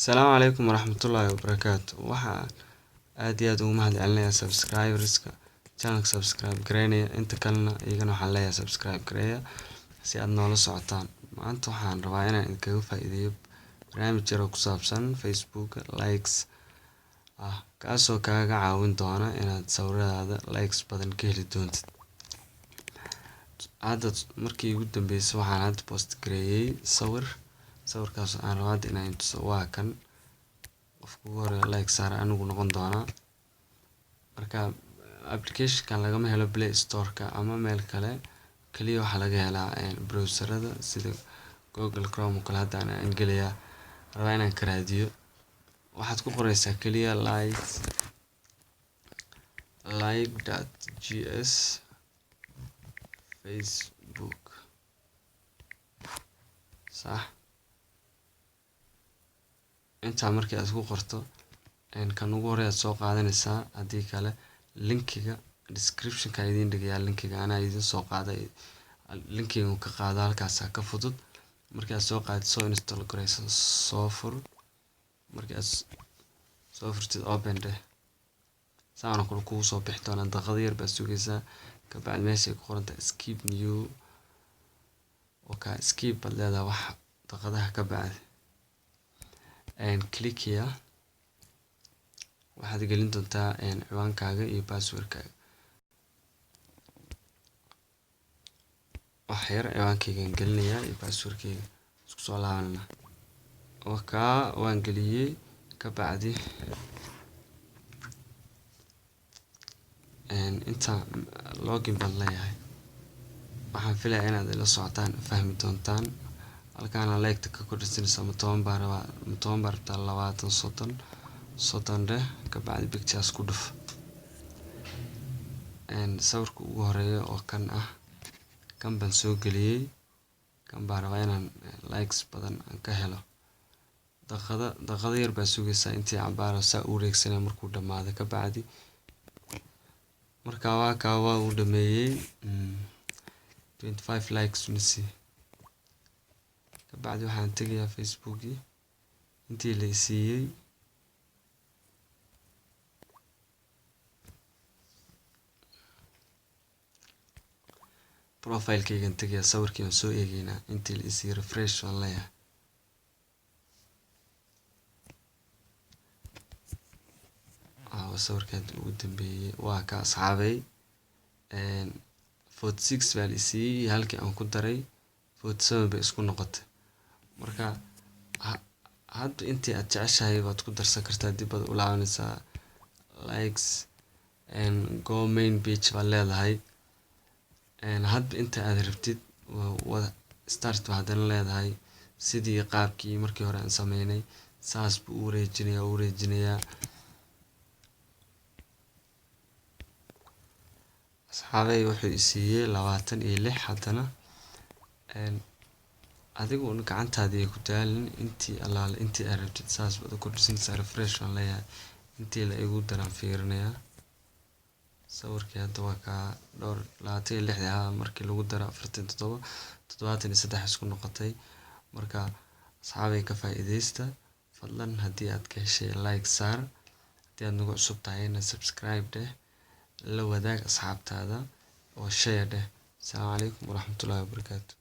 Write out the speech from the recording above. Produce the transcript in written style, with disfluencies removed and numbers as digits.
Asalaamu calaykum waraxmatullaahi wabarakaatu. Waxaan aad iyo aad ugu mahadcelinayaa subscriberska channelka subscribe gareynaya, inta kalena iyagana waxaan leeyahay subscribe gareeya si aad noola socotaan. Maanta waxaan rabaa inaan idinkaga faa'iideeyo barnaamij yar oo ku saabsan Facebook likes kaasoo kaaga caawin doona inaad sawiradaada likes badan ka heli doontid. Hadda markii ugu dambeysay waxaan hadda post gareeyay sawirkaas aan rabo hadda inaan tuso. Waa kan qofka ugu horeeya like saar anigu noqon doonaa. Marka application-kan lagama helo Play Store-ka ama meel kale, kaliya waxaa laga helaa browserada sida Google Chrome oo kale. Hadda aan gelayaa, rabaa inaan ka raadiyo. Waxaad ku qoraysaa kaliya like.gs Facebook sax. intaa markii aad ku qorto kan ugu horeeya soo qaadanaysaa. haddii kale linkiga description-ka idin dhigayaa. linkiga anaa idin soo qaaday, linkiga ka qaado, halkaas ka fudud. markii aad soo qaadid soo install gareyso, soo fur. markii aad soo furtid open dheh, saana kugu soo bixi doona. daqiiqado yar baad sugaysaa, kabacdi meesha ay ku qoran tahay skip new skip baad leedahay wax daqiiqadaha ka bacdi. click here, waxaad gelin doontaa ciwaankaaga iyo passwordkaaga. wax yar ciwaankaygaan gelinayaa iyo passwordkayga, isku soo laabanana. waan geliyay, kabacdi inta login baan leeyahay. waxaan filayaa inaad ila socotaan, fahmi doontaan. halkaana like ka kordhisanaysa ma 10 baa rabtaa, 20, 30 dheh, kabacdi pictures ku dhuf. sawirka ugu horeeya oo kan ah, kan baan soo geliyay. kan baan rabaa inaan likes badan aan ka helo. daqiiqado yar baa sugaysaa intii cabaar saa u wareegsanaya. markuu dhamaado kabacdi, markaa waa uu dhameeyay 25 likes nisi. kabacdi waxaan tegayaa Facebook-ii intii la siiyay. profile-kaygan tegayaa, sawirkii aan soo eegaynaa intii la siiyay. refresh waan leeyahay. sawirkan ugu dambeeyay waa ka asxaabay. 46 baa la siiyay, halkii aan ku daray 47 bay isku noqotay. marka hadda intii aad jeceshahay baad ku darsan kartaa. dib baad u laabanaysaa, likes go main page baad leedahay. hadba inta aad rabtid start baad haddana leedahay. sidii qaabkii markii hore aan sameynay saas buu u wareejinayaa. asxaabay wuxuu i siiyay 26. haddana adigu gacantaada ay ku daalin, intii allaale intii aad rabtid saas baad u kordhisanaysaa. refresh waan leeyahay. intii la igu daraan fiirinayaa. sawirkii hadda waa ka dhowr 26 markii lagu daro 47 73 isku noqotay. marka asxaabay ka faa'iideysta. fadlan haddii aad ka heshay like saar, haddii aad nagu cusub tahayna subscribe dheh, la wadaag asxaabtaada oo share dheh. asalaamu calaykum waraxmatullaahi wabarakaatu.